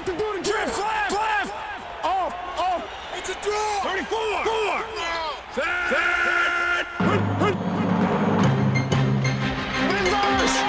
got to do the drift. Left. Off. It's a draw. 34. 4. Set. Reverse.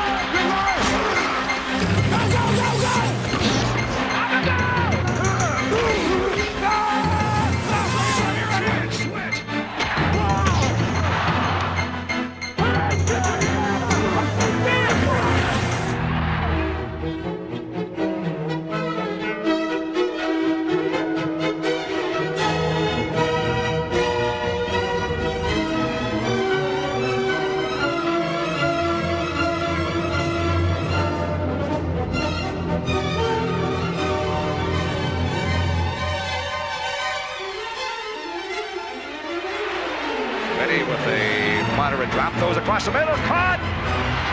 With a moderate drop, throws across the middle, caught!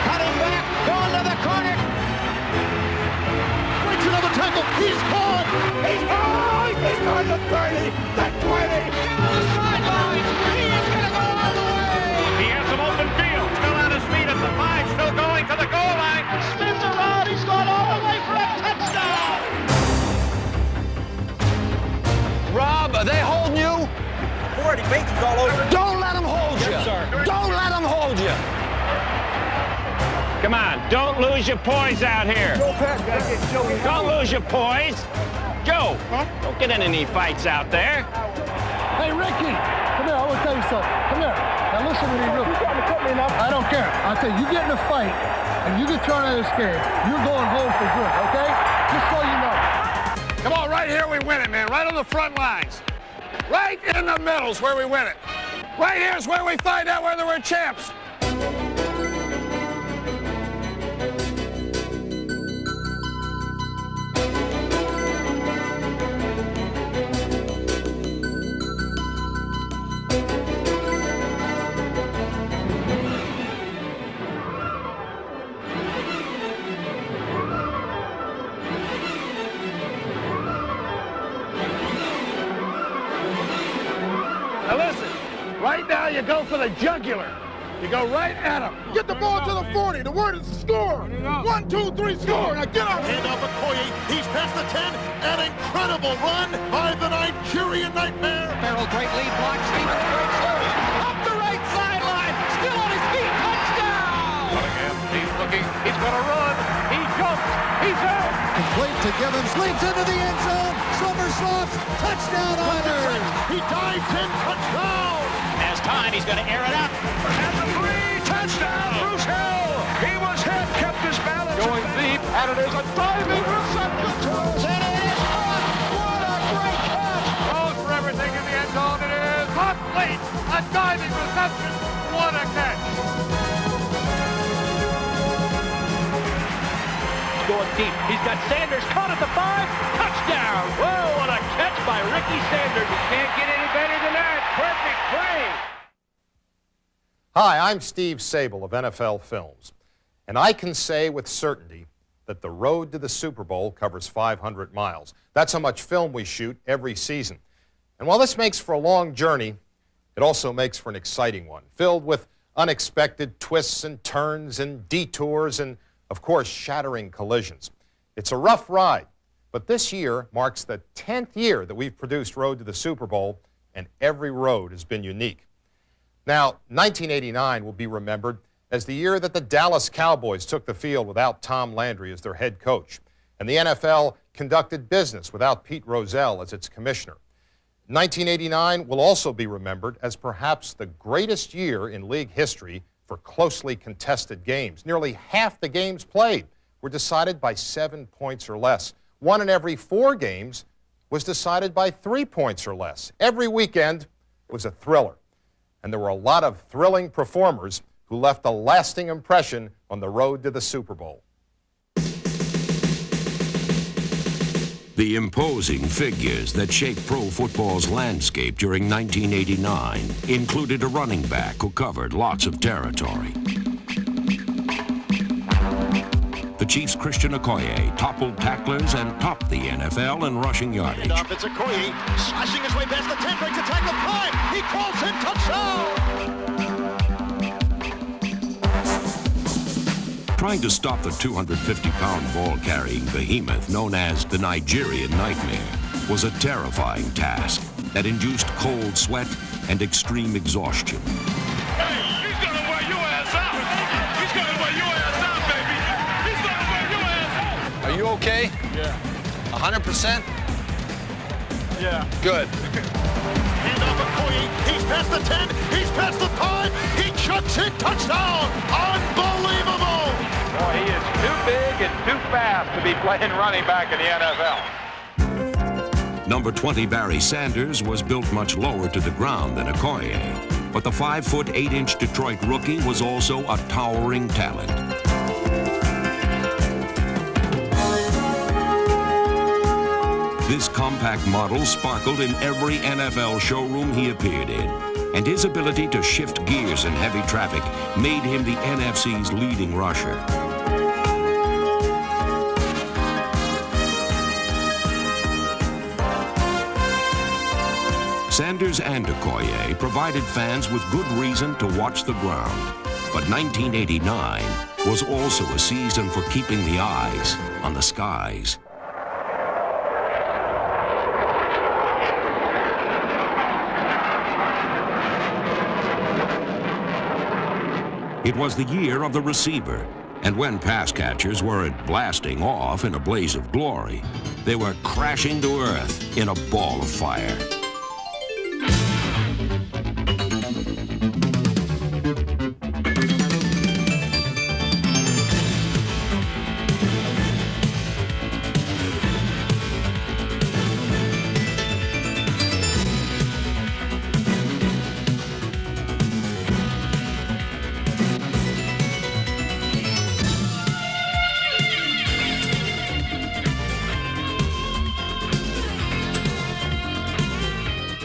Cutting back, going to the corner. Breaks another tackle, he's caught! He's going to 30, the 20! Down the sidelines, he's going to go all the way! He has some open field, still on his feet at the 5, still going to the goal line. Spins around, he's gone all the way for a touchdown! Rob, are they holding you? 40, Bacon's all over. Don't let them hold you. Yes, sir. Don't let them hold you. Come on, don't lose your poise out here. Don't lose your poise. Joe, don't get in any fights out there. Hey, Ricky, come here. I want to tell you something. Come here. Now listen to me real quick. I don't care. I'll tell you, you get in a fight and you get thrown out of the scared, you're going home for good, okay? Just so you know. Come on, right here we win it, man. Right on the front lines. Right in the middle's where we win it. Right here's where we find out whether we're champs. Now listen, right now you go for the jugular. You go right at him. Get the ball to the 40, the word is score! 1, 2, 3, score! Now get up! Hand off Okoye, he's past the 10, an incredible run by the Nigerian Nightmare! Farrell, great lead block. Stevens, great throw. Up the right sideline. Still on his feet. Touchdown. Cunningham, he's looking, he's going to run. He jumps, he's out. Complete to Givens, leaps into the end zone, somersaults, touchdown Islanders! He dives in, touchdown! Has time. He's going to air it out. At the 3, touchdown, Bruce Hill. He was hit, kept his balance. Going deep, and it is a diving reception. And it is caught! What a great catch! Goes for everything in the end zone. It is caught late. A diving reception. What a catch. Going deep. He's got Sanders caught at the 5. Touchdown. Whoa, what a catch by Ricky Sanders. You can't get any better than that. Perfect play. Hi, I'm Steve Sable of NFL Films, and I can say with certainty that the road to the Super Bowl covers 500 miles. That's how much film we shoot every season. And while this makes for a long journey, it also makes for an exciting one, filled with unexpected twists and turns and detours and, of course, shattering collisions. It's a rough ride, but this year marks the 10th year that we've produced Road to the Super Bowl, and every road has been unique. Now, 1989 will be remembered as the year that the Dallas Cowboys took the field without Tom Landry as their head coach, and the NFL conducted business without Pete Rozelle as its commissioner. 1989 will also be remembered as perhaps the greatest year in league history for closely contested games. Nearly half the games played were decided by 7 points or less. 1 in every 4 games was decided by 3 points or less. Every weekend was a thriller. And there were a lot of thrilling performers who left a lasting impression on the road to the Super Bowl. The imposing figures that shaped pro football's landscape during 1989 included a running back who covered lots of territory. The Chiefs' Christian Okoye toppled tacklers and topped the NFL in rushing yardage. It's Okoye, slashing his way past the 10, breaks a tackle, 5, he calls in touchdown! Trying to stop the 250-pound ball-carrying behemoth known as the Nigerian Nightmare was a terrifying task that induced cold sweat and extreme exhaustion. Hey, he's gonna wear your ass out. He's gonna wear your ass out, baby. He's gonna wear your ass out. Are you okay? Yeah. 100%? Yeah. Good. Hand off Okoye. He's past the 10. He's past the 5. He chucks it. Touchdown. Unbelievable. Boy, he is too big and too fast to be playing running back in the NFL. Number 20 Barry Sanders was built much lower to the ground than Okoye, but the 5-foot 8-inch Detroit rookie was also a towering talent. This compact model sparkled in every NFL showroom he appeared in, and his ability to shift gears in heavy traffic made him the NFC's leading rusher. Sanders and Okoye provided fans with good reason to watch the ground, but 1989 was also a season for keeping the eyes on the skies. It was the year of the receiver, and when pass catchers weren't blasting off in a blaze of glory, they were crashing to earth in a ball of fire.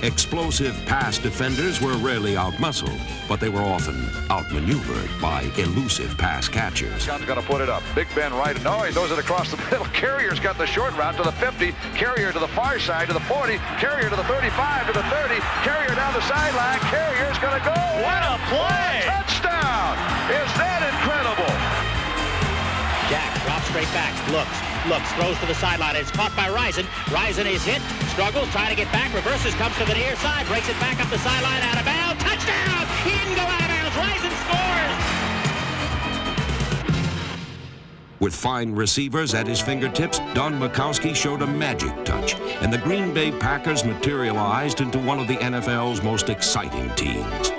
Explosive pass defenders were rarely outmuscled, but they were often outmaneuvered by elusive pass catchers. John's going to put it up. Big Ben right. No, he throws it across the middle. Carrier's got the short route to the 50. Carrier to the far side to the 40. Carrier to the 35 to the 30. Carrier down the sideline. Carrier's going to go. What a play! Touchdown! Is that incredible? Jack drops straight back, looks, throws to the sideline. It's caught by Rison. Rison is hit, struggles, trying to get back, reverses, comes to the near side, breaks it back up the sideline, out of bounds. Touchdown! He didn't go out of bounds. Rison scores! With fine receivers at his fingertips, Don Majkowski showed a magic touch, and the Green Bay Packers materialized into one of the NFL's most exciting teams.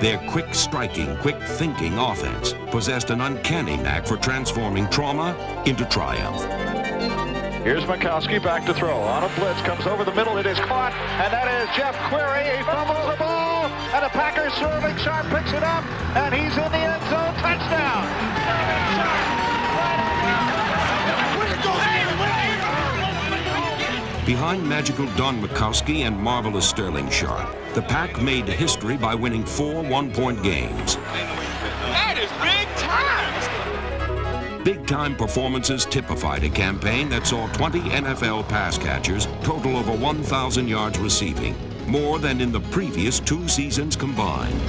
Their quick-striking, quick-thinking offense possessed an uncanny knack for transforming trauma into triumph. Here's Majkowski back to throw. On a blitz, comes over the middle. It is caught, and that is Jeff Query. He fumbles the ball, and the Packers serving. Sharp picks it up, and he's in the end zone. Touchdown! Behind magical Don Majkowski and marvelous Sterling Sharp, the Pack made history by winning 4 one-point games. That is big time! Big-time performances typified a campaign that saw 20 NFL pass catchers total over 1,000 yards receiving, more than in the previous 2 seasons combined.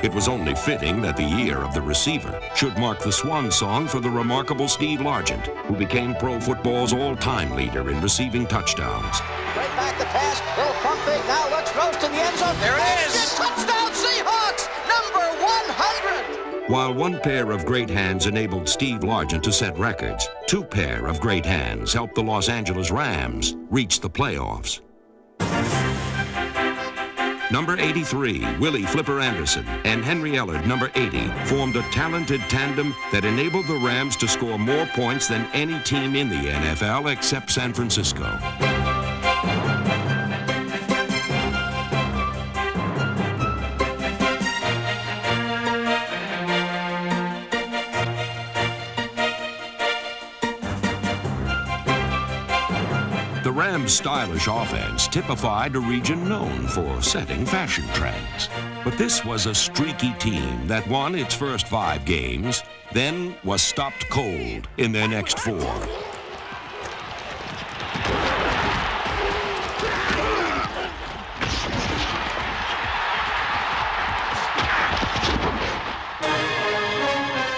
It was only fitting that the year of the receiver should mark the swan song for the remarkable Steve Largent, who became pro football's all-time leader in receiving touchdowns. Right back the pass, little pump fake, now looks, throws to the end zone. There it is! Touchdown Seahawks, number 100! While one pair of great hands enabled Steve Largent to set records, 2 pair of great hands helped the Los Angeles Rams reach the playoffs. Number 83, Willie Flipper Anderson, and Henry Ellard, number 80, formed a talented tandem that enabled the Rams to score more points than any team in the NFL except San Francisco. The Rams' stylish offense typified a region known for setting fashion trends. But this was a streaky team that won its first 5 games, then was stopped cold in their next 4.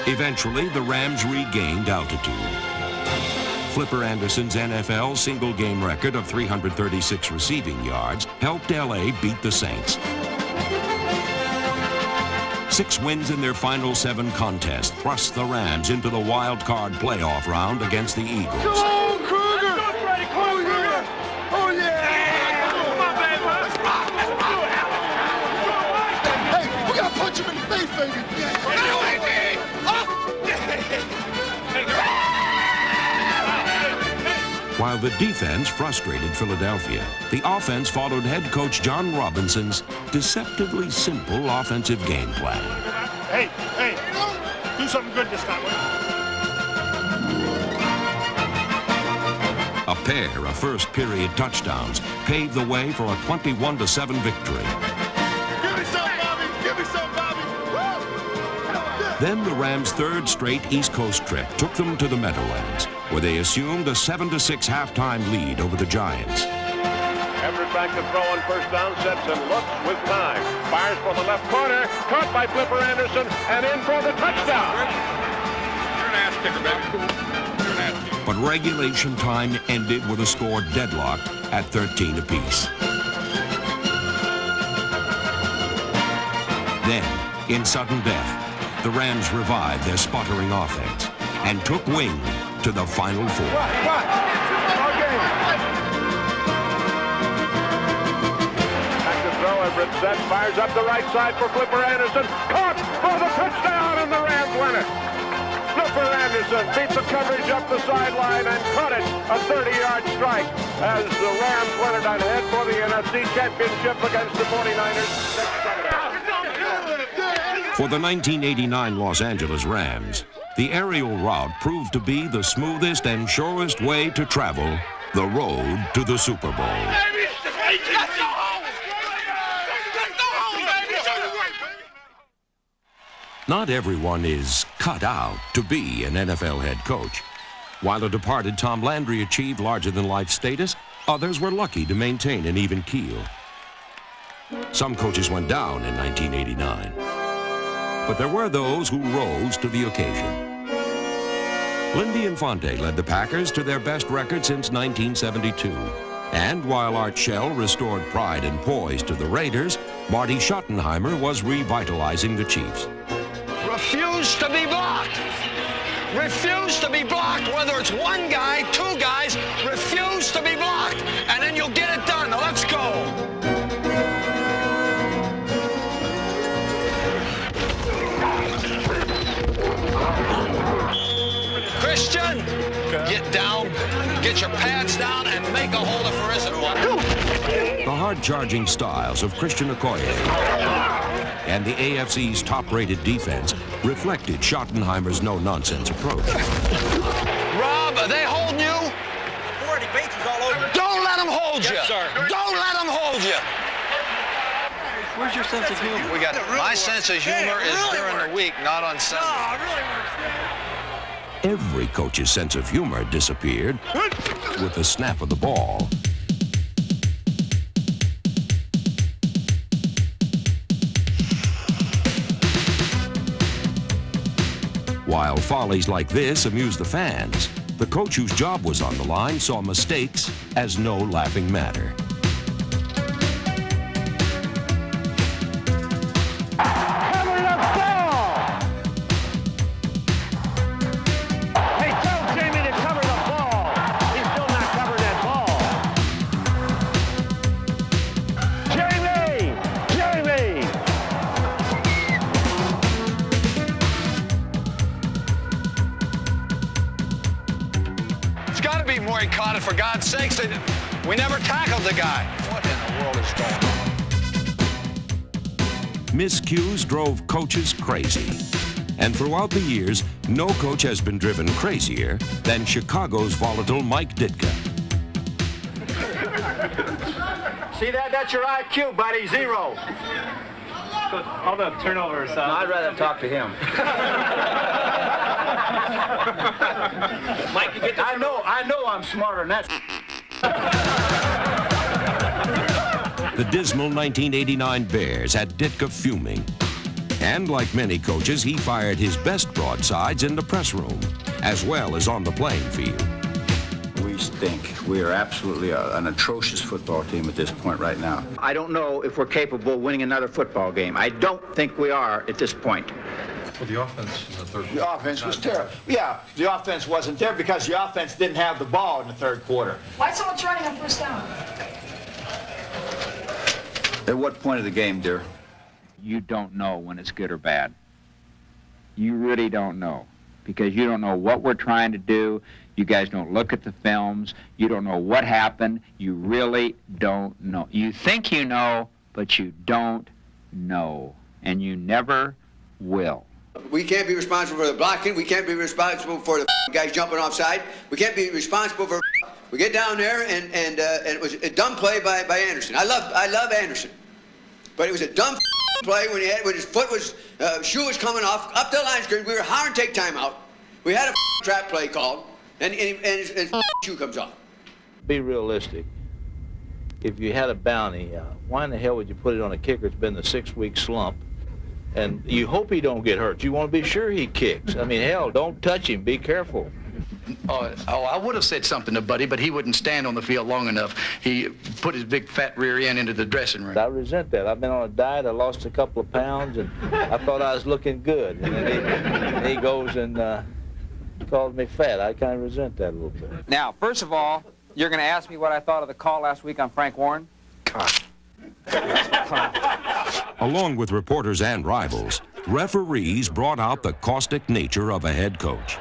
Eventually, the Rams regained altitude. Flipper Anderson's NFL single-game record of 336 receiving yards helped L.A. beat the Saints. 6 wins in their final 7 contests thrust the Rams into the wild card playoff round against the Eagles. Come on, Kruger! Oh, yeah! Come on, baby! Hey, we gotta punch him in the face, baby! While the defense frustrated Philadelphia, the offense followed head coach John Robinson's deceptively simple offensive game plan. Hey, do something good this time. A pair of first-period touchdowns paved the way for a 21-7 victory. Give me some, Bobby! Give me some, Bobby! Then the Rams' 3rd straight East Coast trip took them to the Meadowlands, where they assumed a 7-6 halftime lead over the Giants. Everett back to throw on first down, sets and looks with time. Fires for the left corner, caught by Flipper Anderson, and in for the touchdown. You're an ass kicker, baby. You're an ass kicker. But regulation time ended with a score deadlocked at 13 apiece. Then, in sudden death, the Rams revived their sputtering offense and took wing to the Final 4. Back to throw, Everett set, fires up the right side for Flipper Anderson. Caught for the touchdown, and the Rams win it. Flipper Anderson beat the coverage up the sideline and caught it, a 30-yard strike, as the Rams win it ahead for the NFC Championship against the 49ers. For the 1989 Los Angeles Rams, the aerial route proved to be the smoothest and surest way to travel the road to the Super Bowl. Not everyone is cut out to be an NFL head coach. While a departed Tom Landry achieved larger-than-life status, others were lucky to maintain an even keel. Some coaches went down in 1989. But there were those who rose to the occasion. Lindy Infante led the Packers to their best record since 1972. And while Art Shell restored pride and poise to the Raiders, Marty Schottenheimer was revitalizing the Chiefs. Refuse to be blocked. Refuse to be blocked, whether it's one guy, 2 guys, refuse to be blocked, and then you'll get it done. Now let's go. Christian, get down, get your pads down, and make a hole if there isn't one. The hard-charging styles of Christian Okoye and the AFC's top-rated defense reflected Schottenheimer's no-nonsense approach. Rob, are they holding you? 40 Bates is all over. Don't let them hold you. Yes, sir. Don't let them hold you. Where's your sense of humor? We got my sense of humor is during the week, not on Sunday. Oh, it really works. Every coach's sense of humor disappeared with the snap of the ball. While follies like this amuse the fans, the coach whose job was on the line saw mistakes as no laughing matter. He caught it, for God's sakes. We never tackled the guy. What in the world is going on? Miscues drove coaches crazy. And throughout the years, no coach has been driven crazier than Chicago's volatile Mike Ditka. See that? That's your IQ, buddy. 0. All the turnovers. No, I'd rather talk to him. Mike, you get the I know I'm smarter than that. The dismal 1989 Bears had Ditka fuming. And like many coaches, he fired his best broadsides in the press room, as well as on the playing field. We stink. We are absolutely an atrocious football team at this point right now. I don't know if we're capable of winning another football game. I don't think we are at this point. Well, the offense in the third quarter. The offense was terrible. Yeah, the offense wasn't there because the offense didn't have the ball in the third quarter. Why so much running on first down? At what point of the game, dear? You don't know when it's good or bad. You really don't know, because you don't know what we're trying to do. You guys don't look at the films. You don't know what happened. You really don't know. You think you know, but you don't know, and you never will. We can't be responsible for the blocking. We can't be responsible for the guys jumping offside. We can't be responsible for. We get down there and it was a dumb play by Anderson. I love Anderson, but it was a dumb play when his foot was shoe was coming off up the line screen. We were hard to take time out. We had a trap play called, and his shoe comes off. Be realistic. If you had a bounty, why in the hell would you put it on a kicker? It's been the 6-week slump, and you hope he don't get hurt. You want to be sure he kicks. I mean, hell, don't touch him. Be careful. Oh, I would have said something to Buddy, but he wouldn't stand on the field long enough. He put his big fat rear end into the dressing room. I resent that. I've been on a diet. I lost a couple of pounds, and I thought I was looking good. And then he goes and calls me fat. I kind of resent that a little bit. Now, first of all, you're going to ask me what I thought of the call last week on Frank Warren? God. Along with reporters and rivals, referees brought out the caustic nature of a head coach.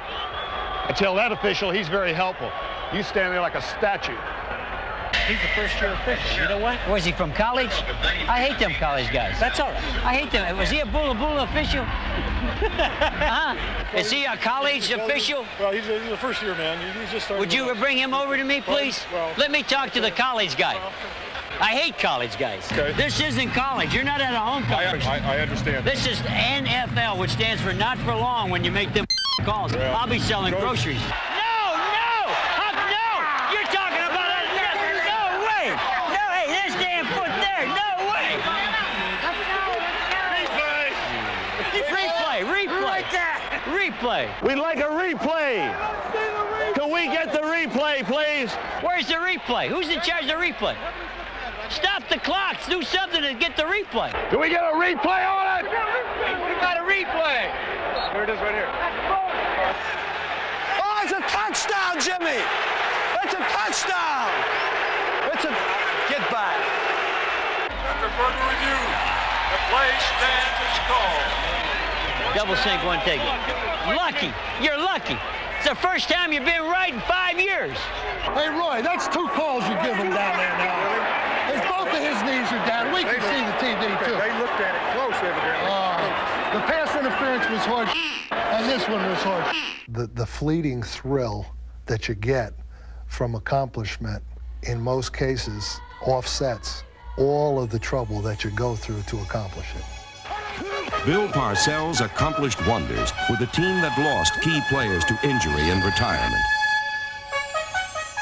I tell that official he's very helpful. You stand there like a statue. He's the first-year official. You know what? Was he from college? I hate them college guys. That's all right. I hate them. Was he a Bula official? Huh? Is he a college official? Well, he's a first-year man. He's just starting. Would you bring him over to me, please? Well, let me talk to the college guy. I hate college guys. Okay. This isn't college. You're not at a home conference. I understand. This is NFL, which stands for not for long when you make them calls. Well, I'll be selling groceries. No! No! You're talking about nothing. No way! No, hey, this damn foot there. No way! Replay. We'd like a replay. Can we get the replay, please? Where's the replay? Who's in charge of the replay? Stop the clocks. Do something to get the replay. Do we get a replay on it? We got a replay. Here it is right here. Oh, it's a touchdown, Jimmy. It's a touchdown. Get back. After further review, the play stands as called. Double sync, one take it. Lucky. You're lucky. It's the first time you've been right in 5 years. Hey, Roy, that's 2 calls you give him down there now. It's both of his knees are down. We can see the TV, too. They looked at it close, evidently. The pass interference was hard, and this one was hard. The fleeting thrill that you get from accomplishment, in most cases, offsets all of the trouble that you go through to accomplish it. Bill Parcells accomplished wonders with a team that lost key players to injury and retirement.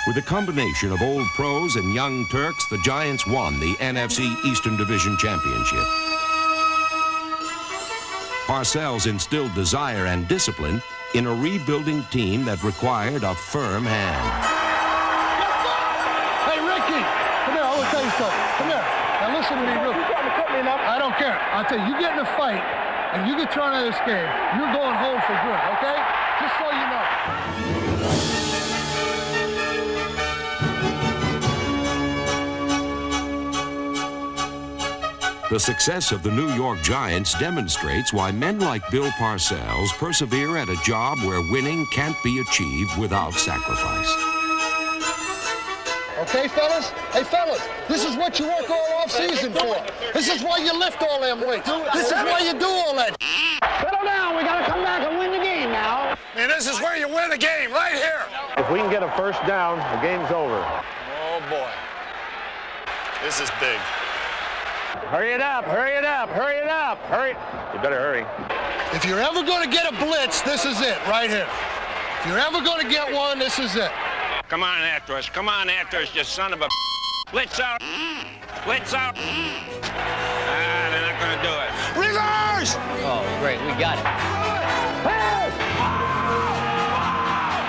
With a combination of old pros and young Turks, the Giants won the NFC Eastern Division Championship. Parcells instilled desire and discipline in a rebuilding team that required a firm hand. Hey, Ricky, come here, I want to tell you something. Come here. Now listen to me real quick. I don't care. I'll tell you, you get in a fight and you get thrown out of this game, you're going home for good, okay? Just so you know. The success of the New York Giants demonstrates why men like Bill Parcells persevere at a job where winning can't be achieved without sacrifice. Okay, fellas? Hey, fellas, this is what you work all off-season for. This is why you lift all them weights. This is why you do all that. Settle down. We got to come back and win the game now. And this is where you win the game, right here. If we can get a first down, the game's over. Oh, boy. This is big. Hurry it up, hurry it up, hurry it up, hurry. You better hurry. If you're ever going to get a blitz, this is it right here. If you're ever going to get one, this is it. Come on after us, you son of a blitz out, blitz out. Ah, they're not going to do it. Reverse! Oh, great, we got it.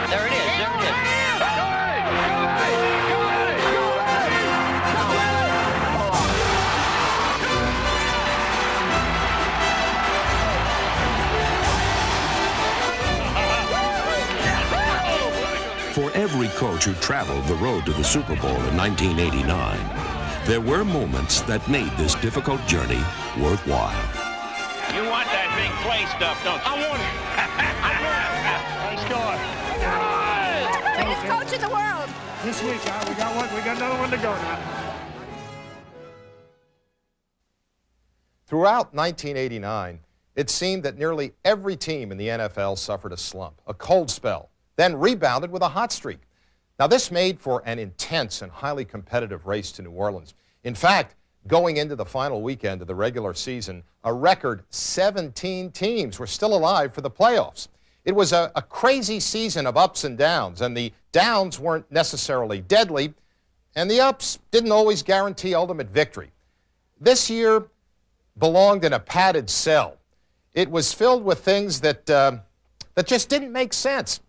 There it is, there it is. For every coach who traveled the road to the Super Bowl in 1989, there were moments that made this difficult journey worthwhile. You want that big play stuff, don't you? I want it. Nice going. Greatest coach in the world. This week, we got one. We got another one to go now. Throughout 1989, it seemed that nearly every team in the NFL suffered a slump, a cold spell, then rebounded with a hot streak. Now, this made for an intense and highly competitive race to New Orleans. In fact, going into the final weekend of the regular season, a record 17 teams were still alive for the playoffs. It was a crazy season of ups and downs, and the downs weren't necessarily deadly, and the ups didn't always guarantee ultimate victory. This year belonged in a padded cell. It was filled with things that just didn't make sense.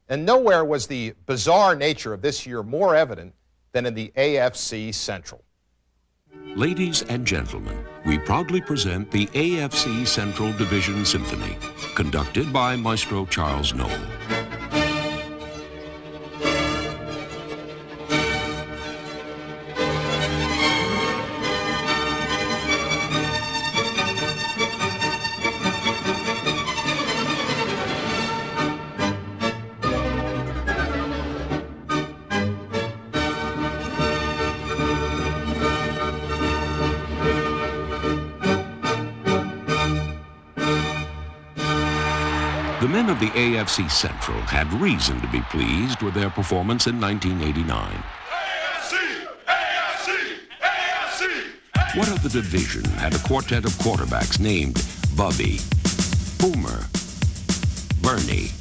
And nowhere was the bizarre nature of this year more evident than in the AFC Central. Ladies and gentlemen, we proudly present the AFC Central Division Symphony, conducted by Maestro Charles Knoll. The men of the AFC Central had reason to be pleased with their performance in 1989. AFC! What other division had a quartet of quarterbacks named Bubby, Boomer, Bernie,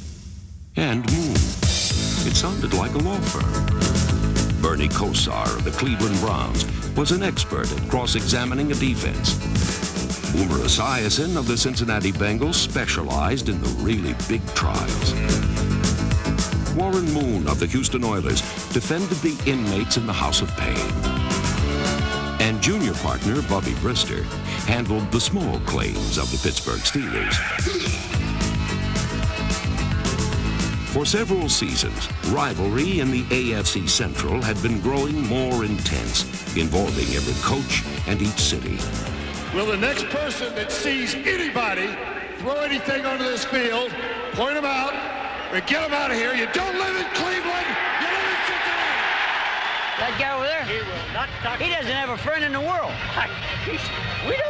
and Moon? It sounded like a law firm. Bernie Kosar of the Cleveland Browns was an expert at cross-examining a defense. Boomer Esiason of the Cincinnati Bengals specialized in the really big trials. Warren Moon of the Houston Oilers defended the inmates in the House of Pain. And junior partner Bubby Brister handled the small claims of the Pittsburgh Steelers. For several seasons, rivalry in the AFC Central had been growing more intense, involving every coach and each city. Will the next person that sees anybody throw anything onto this field, point them out, and get them out of here? You don't live in Cleveland, you live in Cincinnati. That guy over there, he doesn't have a friend in the world.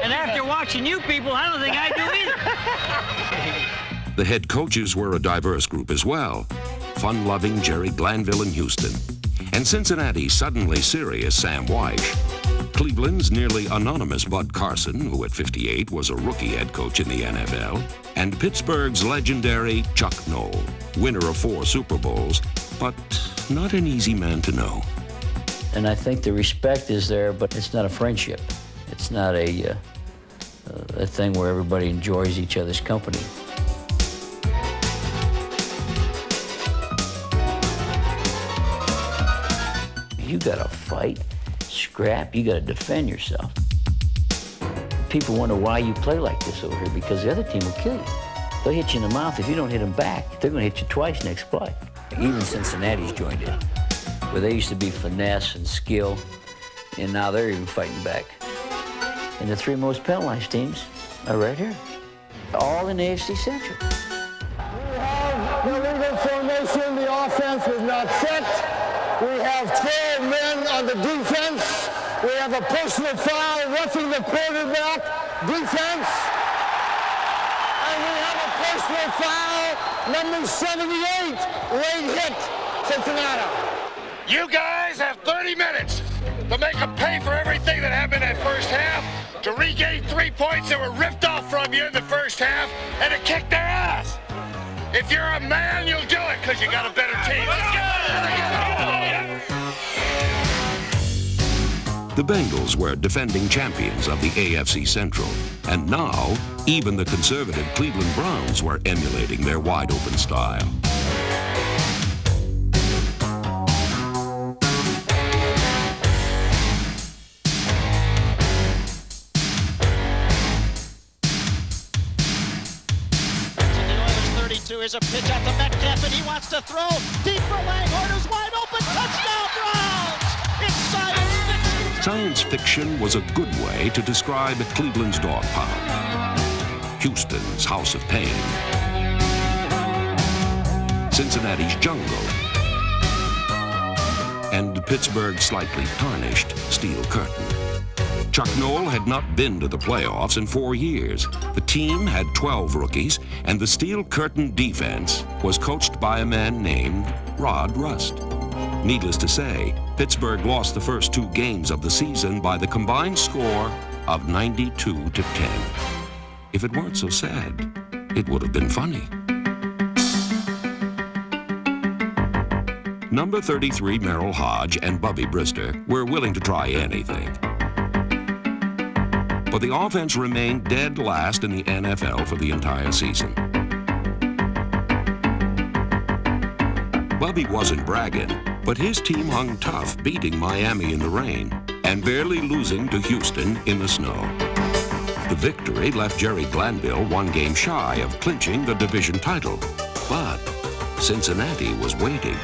And after watching you people, I don't think I do either. The head coaches were a diverse group as well. Fun-loving Jerry Glanville in Houston. And Cincinnati's suddenly serious Sam Wyche. Cleveland's nearly anonymous Bud Carson, who at 58 was a rookie head coach in the NFL, and Pittsburgh's legendary Chuck Noll, winner of 4 Super Bowls, but not an easy man to know. And I think the respect is there, but it's not a friendship. It's not a thing where everybody enjoys each other's company. You gotta fight, scrap, you gotta defend yourself. People wonder why you play like this over here, because the other team will kill you. They'll hit you in the mouth. If you don't hit them back, they're gonna hit you twice next play. Even Cincinnati's joined in, where they used to be finesse and skill, and now they're even fighting back. And the 3 most penalized teams are right here, all in the AFC Central. We have the legal formation. The offense was not set. We have 12 men on the defense. We have a personal foul roughing the quarterback defense. And we have a personal foul, number 78, late hit, Cincinnati. You guys have 30 minutes. to make them pay for everything that happened in that first half, to regain 3 points that were ripped off from you in the first half, and to kick their ass. If you're a man, you'll do it because you got a better team. Let's go! The Bengals were defending champions of the AFC Central, and now even the conservative Cleveland Browns were emulating their wide-open style. Here's a pitch out to Metcalf, and he wants to throw deep for Langhorne, who's wide open. Touchdown, Browns! It's science fiction. Science fiction was a good way to describe Cleveland's dog pound, Houston's house of pain, Cincinnati's jungle, and Pittsburgh's slightly tarnished steel curtain. Chuck Noll had not been to the playoffs in 4 years. The team had 12 rookies, and the steel curtain defense was coached by a man named Rod Rust. Needless to say, Pittsburgh lost the first 2 games of the season by the combined score of 92-10. If it weren't so sad, it would have been funny. Number 33 Merrill Hodge and Bubby Brister were willing to try anything. But the offense remained dead last in the NFL for the entire season. Bubby wasn't bragging, but his team hung tough, beating Miami in the rain and barely losing to Houston in the snow. The victory left Jerry Glanville 1 game shy of clinching the division title, but Cincinnati was waiting.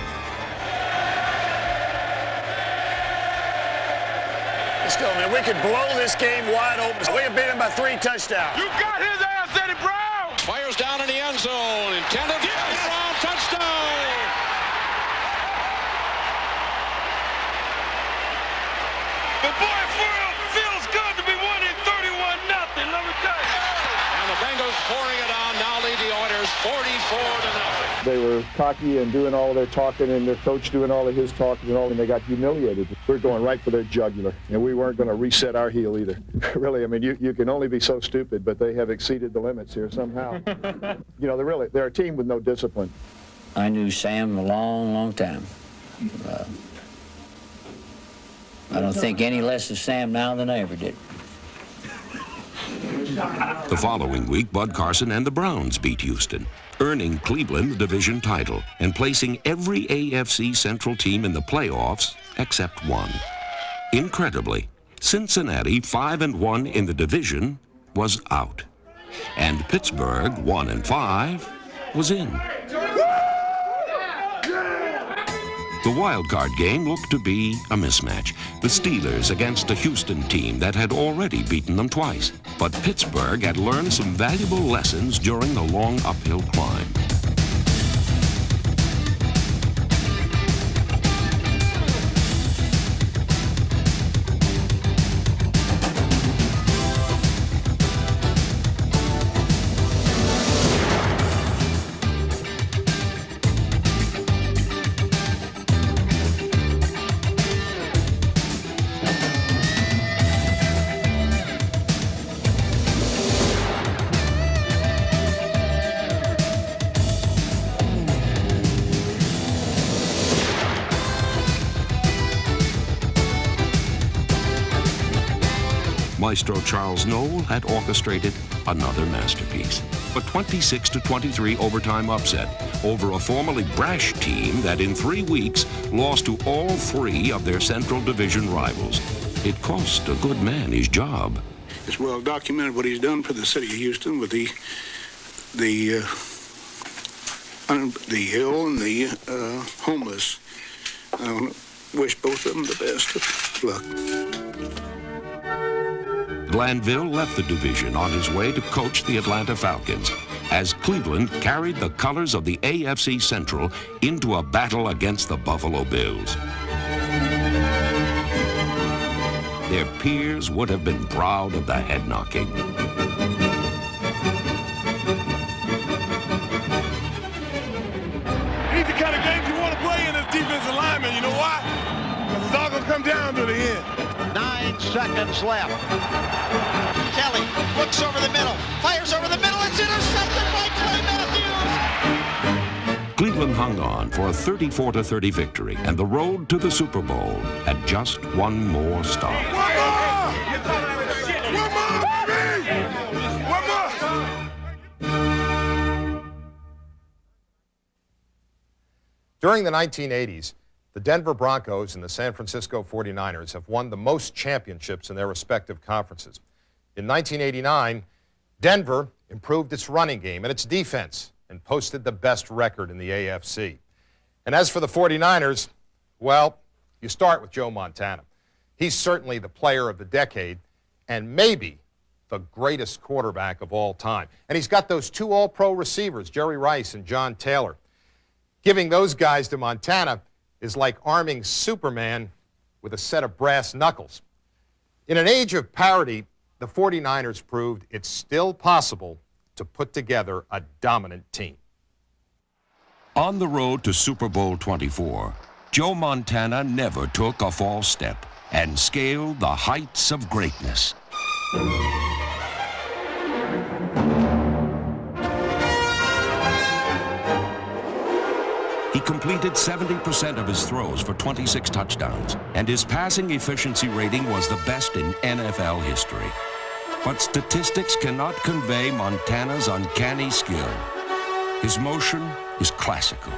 Let's go, man. We could blow this game wide open. We can beat him by 3 touchdowns. You got his ass, Eddie Brown! Fires down in the end zone. Intended for Eddie Brown. Touchdown! The boy feels good to be winning 31-0, let me tell you. And the Bengals pouring it on, now lead the Oilers 44-0. They were cocky and doing all their talking, and their coach doing all of his talking and all, and they got humiliated. We're going right for their jugular, and we weren't going to reset our heel either. Really, I mean, you can only be so stupid, but they have exceeded the limits here somehow. You know, they're a team with no discipline. I knew Sam a long, long time. I don't think any less of Sam now than I ever did. The following week, Bud Carson and the Browns beat Houston, earning Cleveland the division title and placing every AFC Central team in the playoffs except one. Incredibly, Cincinnati, 5-1 in the division, was out, and Pittsburgh, 1-5, was in. The wild card game looked to be a mismatch. The Steelers against a Houston team that had already beaten them twice. But Pittsburgh had learned some valuable lessons during the long uphill climb. Maestro Charles Noll had orchestrated another masterpiece. A 26-23 overtime upset over a formerly brash team that in 3 weeks lost to all 3 of their Central Division rivals. It cost a good man his job. It's well documented what he's done for the city of Houston with the ill and the homeless. I wish both of them the best of luck. Glanville left the division on his way to coach the Atlanta Falcons as Cleveland carried the colors of the AFC Central into a battle against the Buffalo Bills. Their peers would have been proud of the head knocking. These are the kind of games you want to play in as defensive lineman. You know why? Because it's all going to come down to the end. seconds left. Kelly looks over the middle, fires over the middle. It's intercepted by Clay Matthews. Cleveland hung on for a 34-30 victory, and the road to the Super Bowl had just one more stop. During the 1980s, the Denver Broncos and the San Francisco 49ers have won the most championships in their respective conferences. In 1989, Denver improved its running game and its defense and posted the best record in the AFC. And as for the 49ers, well, you start with Joe Montana. He's certainly the player of the decade and maybe the greatest quarterback of all time. And he's got those two all-pro receivers, Jerry Rice and John Taylor. Giving those guys to Montana is like arming Superman with a set of brass knuckles. In an age of parity, the 49ers proved it's still possible to put together a dominant team. On the road to Super Bowl 24, Joe Montana never took a false step and scaled the heights of greatness. He completed 70% of his throws for 26 touchdowns, and his passing efficiency rating was the best in NFL history. But statistics cannot convey Montana's uncanny skill. His motion is classical,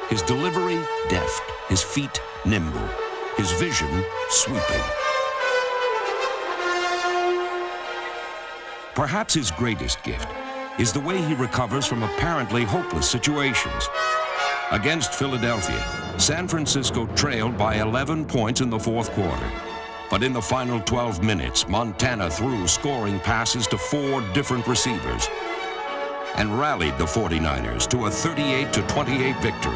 his delivery deft, his feet nimble, his vision sweeping. Perhaps his greatest gift is the way he recovers from apparently hopeless situations. Against Philadelphia, San Francisco trailed by 11 points in the fourth quarter. But in the final 12 minutes, Montana threw scoring passes to 4 different receivers and rallied the 49ers to a 38-28 victory.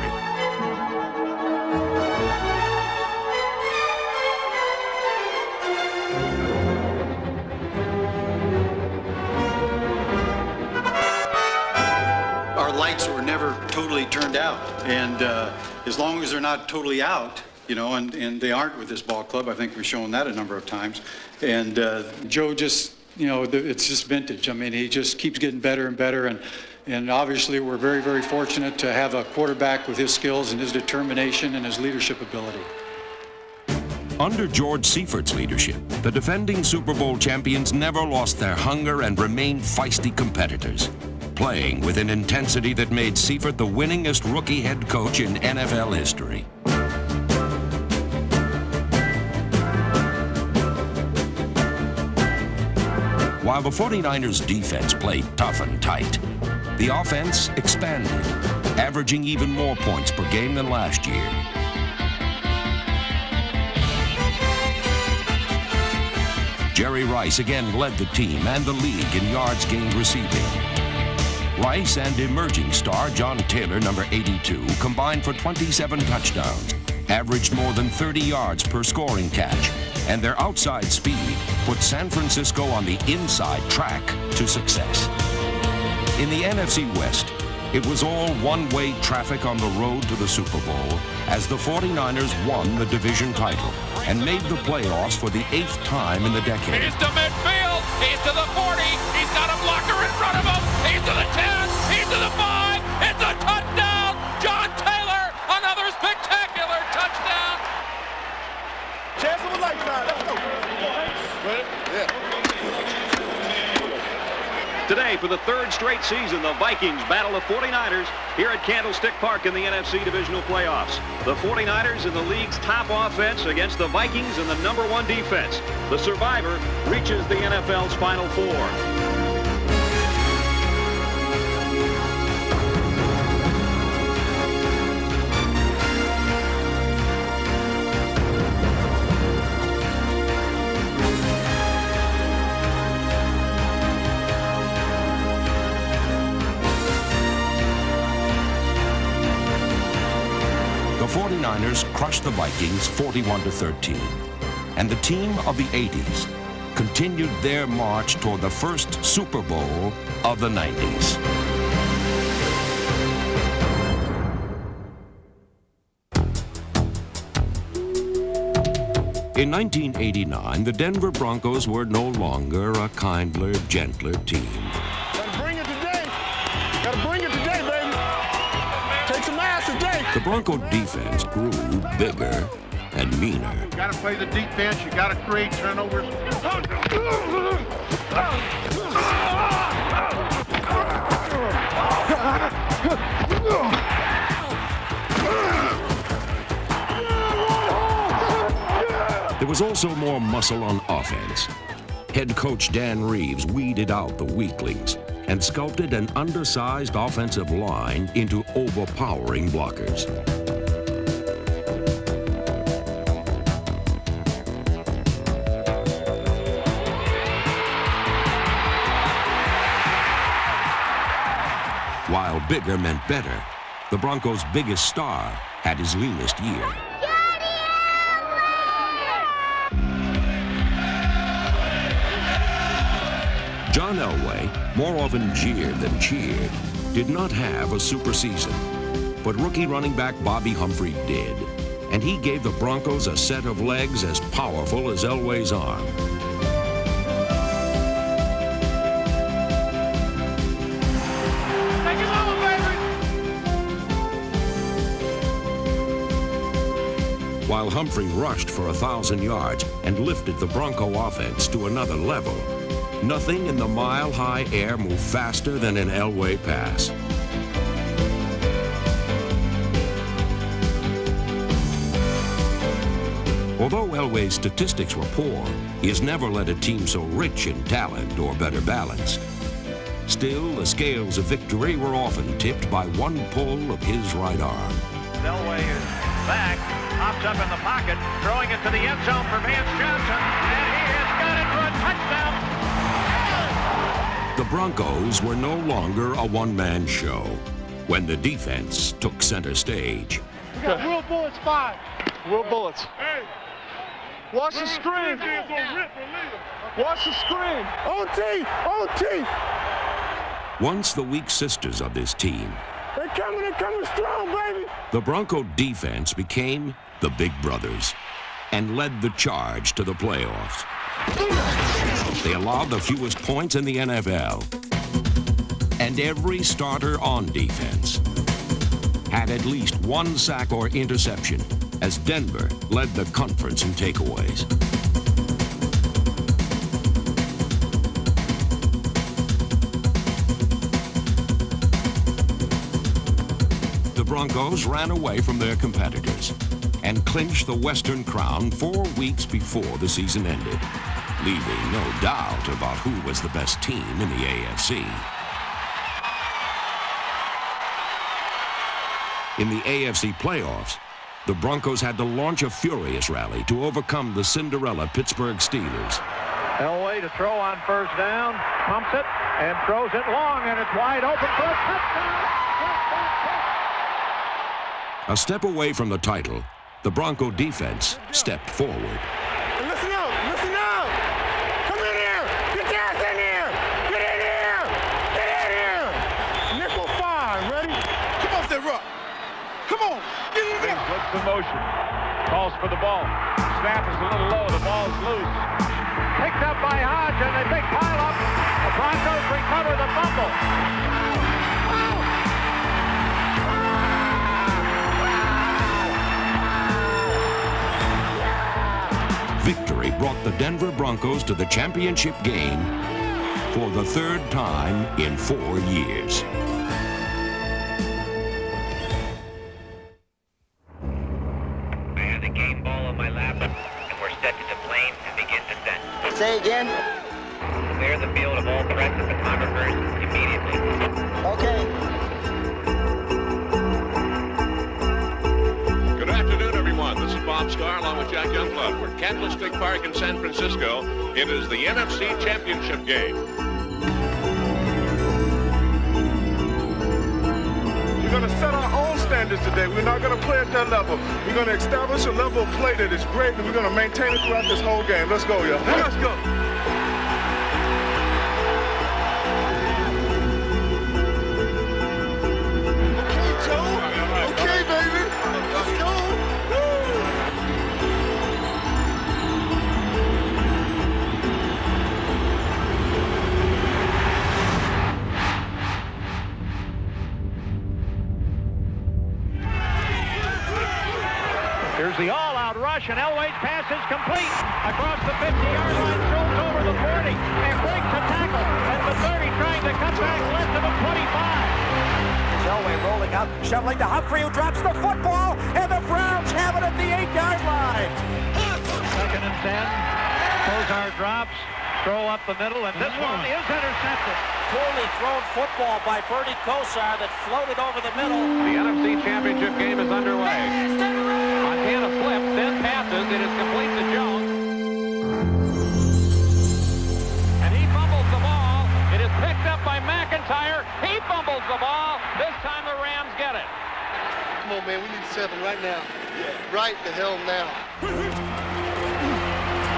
Our lights were never totally turned out, and as long as they're not totally out, you know, and they aren't with this ball club. I think we've shown that a number of times. And Joe just, you know, it's just vintage. I mean, he just keeps getting better and better. And obviously we're very, very fortunate to have a quarterback with his skills and his determination and his leadership ability. Under George Seifert's leadership, the defending Super Bowl champions never lost their hunger and remained feisty competitors, playing with an intensity that made Seifert the winningest rookie head coach in NFL history. While the 49ers defense played tough and tight, the offense expanded, averaging even more points per game than last year. Jerry Rice again led the team and the league in yards gained receiving. Rice and emerging star John Taylor, number 82, combined for 27 touchdowns, averaged more than 30 yards per scoring catch, and their outside speed put San Francisco on the inside track to success. In the NFC West, it was all one-way traffic on the road to the Super Bowl as the 49ers won the division title and made the playoffs for the 8th time in the decade. He's to midfield. He's to the 40. He's got a blocker in front of him. He's to the 10. He's to the 5. It's a touchdown. John Taylor, another spectacular touchdown. Chance of a lifetime. Let's go. Ready? Yeah. Today, for the 3rd straight season, the Vikings battle the 49ers here at Candlestick Park in the NFC Divisional Playoffs. The 49ers in the league's top offense against the Vikings in the #1 defense. The survivor reaches the NFL's Final Four. The 49ers crushed the Vikings 41-13, and the team of the 80s continued their march toward the first Super Bowl of the 90s. In 1989, the Denver Broncos were no longer a kindler, gentler team. Gotta bring it today. Gotta bring it today, baby. Take some ass today. The Bronco defense grew bigger and meaner. You gotta play the defense. You gotta create turnovers. There was also more muscle on offense. Head coach Dan Reeves weeded out the weaklings and sculpted an undersized offensive line into overpowering blockers. While bigger meant better, the Broncos' biggest star had his leanest year. John Elway, more often jeered than cheered, did not have a super season. But rookie running back Bobby Humphrey did. And he gave the Broncos a set of legs as powerful as Elway's arm. While Humphrey rushed for 1,000 yards and lifted the Bronco offense to another level, nothing in the mile-high air moved faster than an Elway pass. Although Elway's statistics were poor, he has never led a team so rich in talent or better balance. Still, the scales of victory were often tipped by one pull of his right arm. Elway is back, hops up in the pocket, throwing it to the end zone for Vance Johnson, and he has got it for a touchdown. The Broncos were no longer a one-man show when the defense took center stage. We got Will Bullets 5. Will Bullets. Hey, watch the screen. Watch the screen. OT, OT. Once the weak sisters of this team, They're coming strong, baby. the Bronco defense became the Big Brothers and led the charge to the playoffs. They allowed the fewest points in the NFL. And every starter on defense had at least one sack or interception as Denver led the conference in takeaways. The Broncos ran away from their competitors and clinched the Western Crown 4 weeks before the season ended, leaving no doubt about who was the best team in the AFC. In the AFC playoffs, the Broncos had to launch a furious rally to overcome the Cinderella Pittsburgh Steelers. Elway to throw on first down, pumps it, and throws it long, and it's wide open for a touchdown. A step away from the title, the Bronco defense stepped forward. Listen out. Come in here. Get your ass in here. Get in here. Get in here. Nickel 5, ready? Come off that rock. Come on. Get in there. Looks the motion. Calls for the ball. Snap is a little low. The ball's loose. Picked up by Hodge, and a big pile up. The Broncos recover the fumble. Victory brought the Denver Broncos to the championship game for the third time in 4 years. I have the game ball on my lap, and we're set to deplane and begin descent. Say again? Clear the field of all threats and photographers immediately. Okay. Good afternoon, everyone. This is Bob Starr along with Jack Youngblood. We're at Candlestick Park in San Francisco. It is the NFC Championship game. We're going to set our own standards today. We're not going to play at that level. We're going to establish a level of play that is great, and we're going to maintain it throughout this whole game. Let's go, y'all. Let's go. Okay, Joe. Okay, baby. Let's go. Woo. Here's the all-out rush, and Elway's pass is complete. Across the 50-yard line, Schultz over the 40, and breaks a tackle at the 30, trying to cut back less of a 25. Here's Elway rolling out, shoveling to Humphrey, who drops the football, and the Browns have it at the 8-yard line. 2nd and 10. Kosar drops, throw up the middle, and this one is intercepted. Poorly thrown football by Bernie Kosar that floated over the middle. The NFC Championship game is underway. Montana flips, then passes. It is complete to Jones. And he fumbles the ball. It is picked up by McIntyre. He fumbles the ball. This time the Rams get it. Come on, man. We need 7 right now. Right the hell now.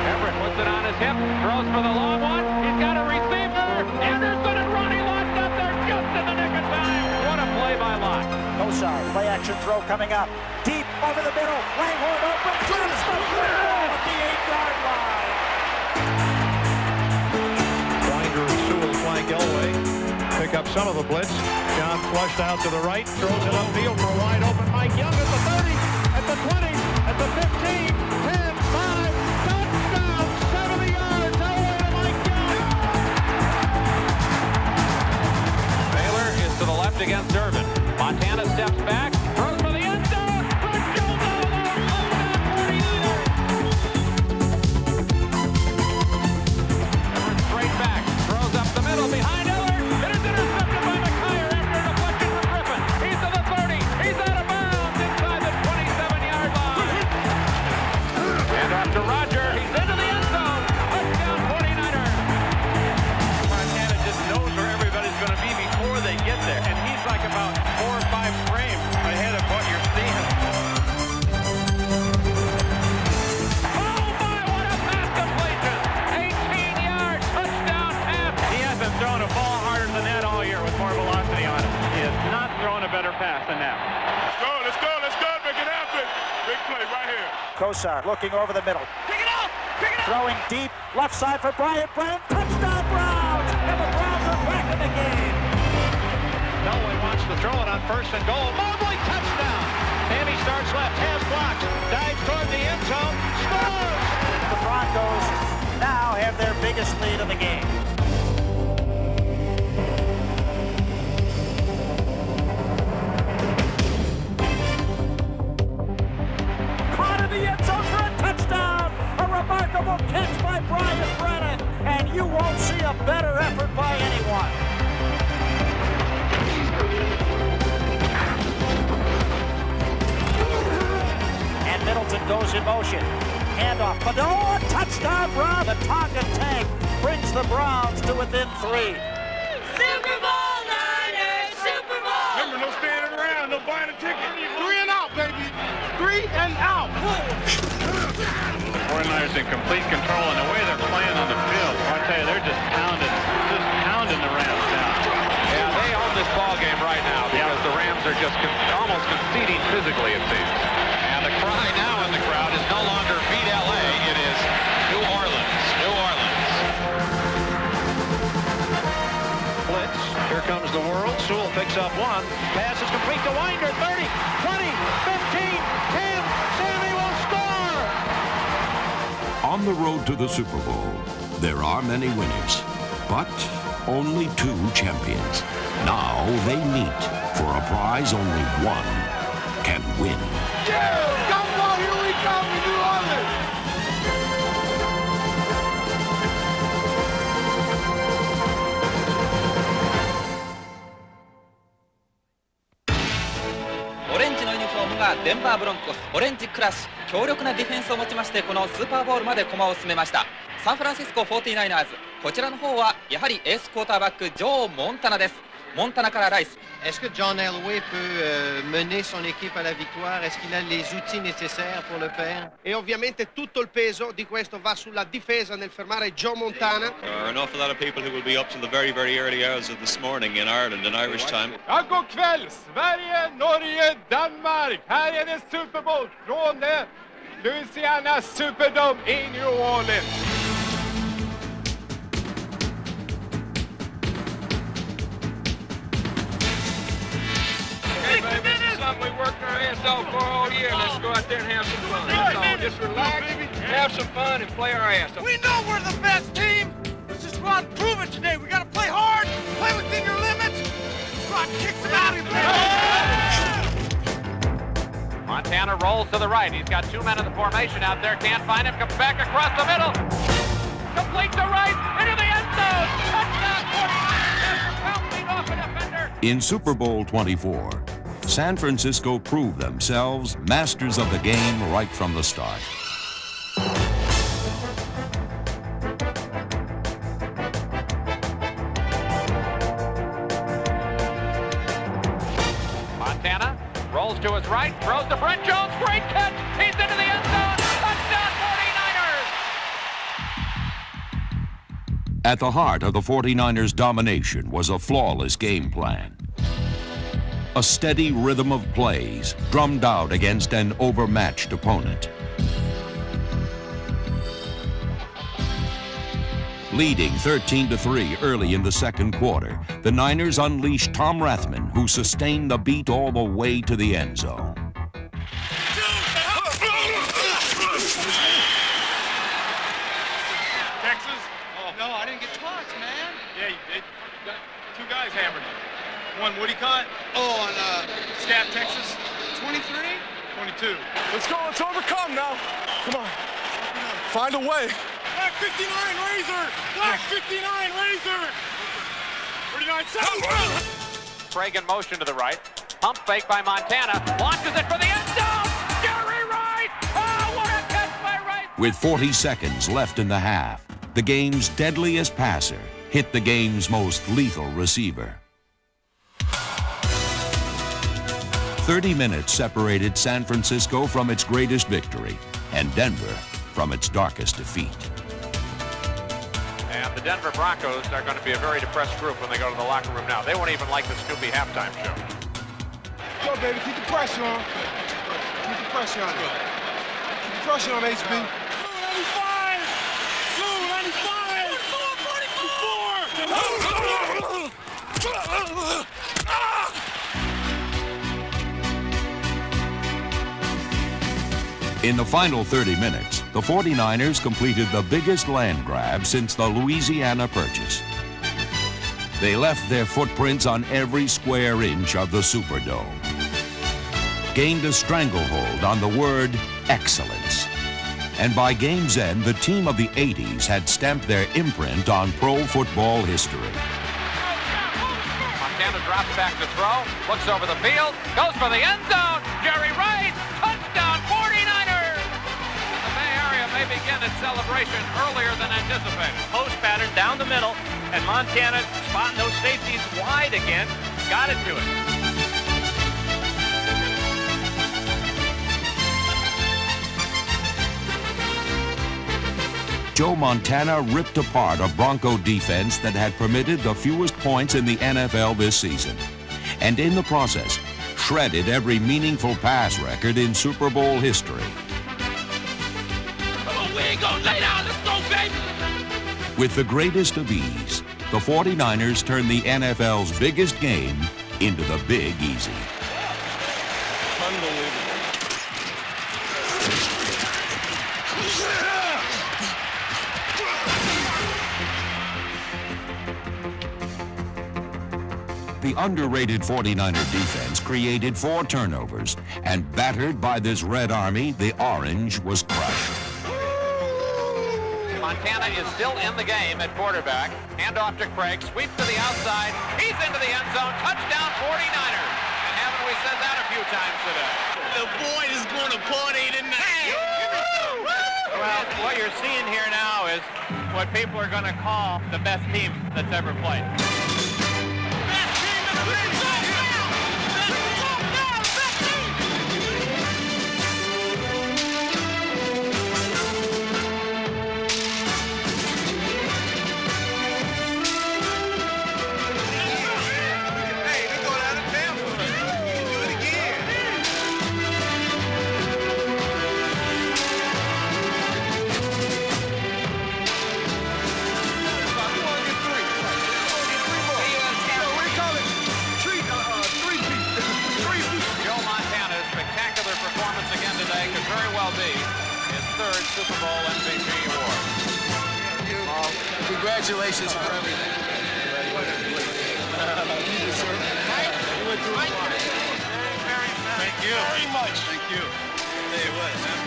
Everett puts it on his hip, throws for the long one. He's got a receiver. Anderson and Ronnie Lott up there just in the nick of time. What a play by Lott. Kosar, play action throw coming up. Deep over the middle. Langhorne open. Drops the football at the 8-yard line. Grinder and Sewell flank Elway. Pick up some of the blitz. John flushed out to the right. Throws it upfield for a wide open Mike Young at the 30, at the 20, at the 15, 10, 5. To the left against Durbin. Montana steps back, throws for the end zone. Touchdown, Everett straight back, throws up the middle behind Eller. It is intercepted by McKyer after a deflection from Griffin. He's to the 30. He's out of bounds inside the 27-yard line. And off to Roger. He's into the end zone. Touchdown, 49ers. Montana just knows where everybody's going to be before they get there, and he's like about 4 or 5 frames ahead of what you're seeing. Oh my, what a pass completion! 18-yard touchdown pass. He hasn't thrown a ball harder than that all year with more velocity on it. He has not thrown a better pass than that. Let's go, make it happen. Big play right here. Kosar looking over the middle. Pick it up! Throwing deep, left side for Bryant. Touchdown Browns! And the Browns are back in the game. Elway wants to throw it on 1st and goal. Mobley, touchdown! Tammy starts left, has blocks, dives toward the end zone, scores! The Broncos now have their biggest lead of the game. Caught in the end zone for a touchdown! A remarkable catch by Brian Brennan, and you won't see a better effort by anyone. Middleton goes in motion. Handoff. Padilla, touchdown Brown. The Tonga tank brings the Browns to within 3. Super Bowl Niners! Super Bowl! Remember, no standing around, no buying a ticket. 3 and out, baby. 3 and out. The 49ers in complete control, and the way they're playing on the field, I tell you, they're just pounding the Rams down. Yeah, they own this ball game right now because the Rams are just almost conceding physically, it seems. The cry now in the crowd is no longer beat LA, it is New Orleans, New Orleans. Blitz, here comes the world. Sewell picks up one. Pass is complete to Winder, 30, 20, 15, 10. Sammy will score! On the road to the Super Bowl, there are many winners, but only 2 champions. Now they meet for a prize only one can win. Yeah! Come on, here we come to New Orleans!オレンジのユニフォームがデンバーブロンコス、オレンジクラッシュ、強力なディフェンスを持ちましてこのスーパーボウルまで駒を進めました。サンフランシスコ 49ers、こちらの方はやはりエースクォーターバックジョー・モンタナです。モンタナからライス。Est-ce que John Elway peut mener son équipe à la victoire? Est-ce qu'il a les outils nécessaires pour le faire? E ovviamente tutto il peso di questo va sulla difesa nel fermare Joe Montana. There are an awful lot of people who will be up till the very, very early hours of this morning in Ireland in Irish time. Ja, god kväll! Sverige, Norge, Danmark. Här är det Super Bowl från Louisiana Superdome i New Orleans. Hey, baby, this is something we been working our ass off for all year. Let's go out there and have some fun. That's all. Just relax, have some fun, and play our ass off. We know we're the best team. Let's just go out and prove it today. We got to play hard, play within your limits. Go out and kick some out of here. Montana rolls to the right. He's got 2 men in the formation out there. Can't find him. Comes back across the middle. Complete to right. Into the end zone. Touchdown 49. Off a defender. In Super Bowl 24, San Francisco proved themselves masters of the game right from the start. Montana rolls to his right, throws to Brent Jones. Great catch. He's into the end zone. Touchdown 49ers. At the heart of the 49ers' domination was a flawless game plan. A steady rhythm of plays drummed out against an overmatched opponent. Leading 13-3 early in the second quarter, the Niners unleashed Tom Rathman, who sustained the beat all the way to the end zone. Texas? Oh. No, I didn't get touched, man. Yeah, you did. You got 2 guys hammered you. One Woody caught. Oh, on Scat, Texas. 23? 22. Let's go. Let's overcome now. Come on. Find a way. Black 59 Razor. Black 59 Razor. 49-7. Craig in motion to the right. Pump fake by Montana. Launches it for the end zone. Jerry Rice. Oh, what a catch by Rice. With 40 seconds left in the half, the game's deadliest passer hit the game's most lethal receiver. 30 minutes separated San Francisco from its greatest victory and Denver from its darkest defeat. And the Denver Broncos are going to be a very depressed group when they go to the locker room now. They won't even like the Snoopy halftime show. Go, baby. Keep the pressure on. Keep the pressure on. Keep the pressure on, HB. Blue 95. Blue 95. 44. In the final 30 minutes, the 49ers completed the biggest land grab since the Louisiana Purchase. They left their footprints on every square inch of the Superdome, gained a stranglehold on the word excellence, and by game's end, the team of the 80s had stamped their imprint on pro football history. Montana drops back to throw, looks over the field, goes for the end zone. Jerry Rice, touchdown 49ers! The Bay Area may begin its celebration earlier than anticipated. Post pattern down the middle, and Montana spotting those safeties wide again, got it to it. Joe Montana ripped apart a Bronco defense that had permitted the fewest points in the NFL this season, and in the process, shredded every meaningful pass record in Super Bowl history. Come on, we ain't gonna lay down. Let's go, baby. With the greatest of ease, the 49ers turned the NFL's biggest game into the Big Easy. Unbelievable. The underrated 49er defense created 4 turnovers, and battered by this Red Army, the Orange was crushed. Montana is still in the game at quarterback. Hand off to Craig, sweep to the outside. He's into the end zone. Touchdown 49ers. And haven't we said that a few times today? The boy is going to party tonight. Well, what you're seeing here now is what people are going to call the best team that's ever played. very well be his third Super Bowl MVP award. Congratulations for everything. You deserve it. You went through a lot. Thank you very much. Thank you. I'll tell you what, man.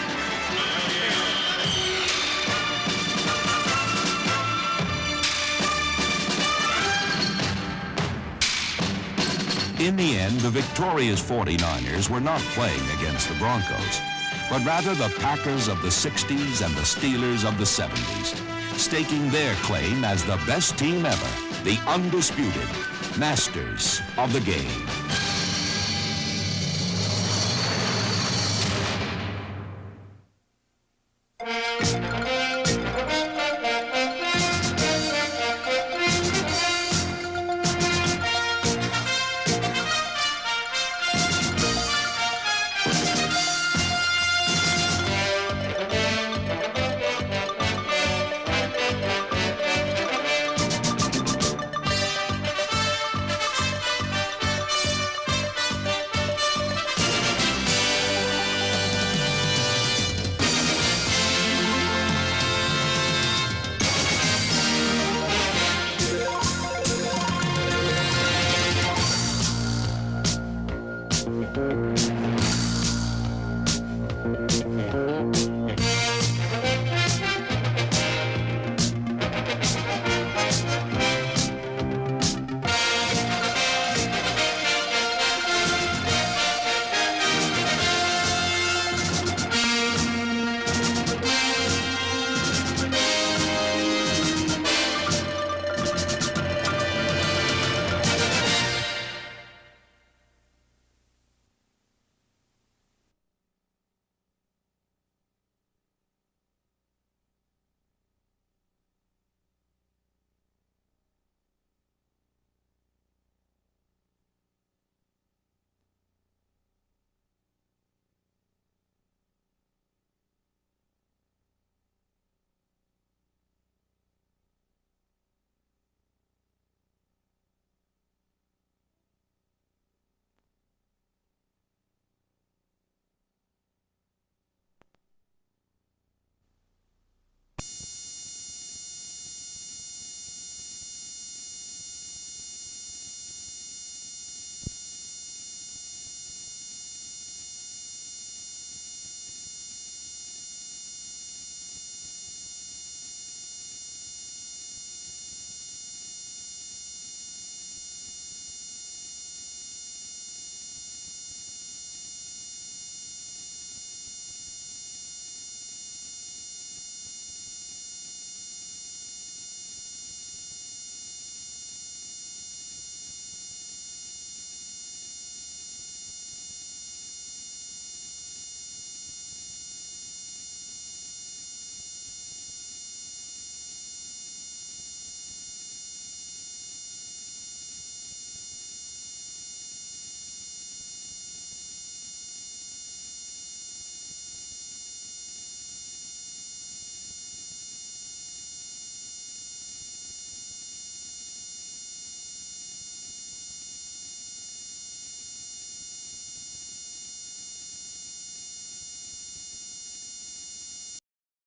In the end, the victorious 49ers were not playing against the Broncos, but rather the Packers of the 60s and the Steelers of the 70s, staking their claim as the best team ever, the undisputed masters of the game.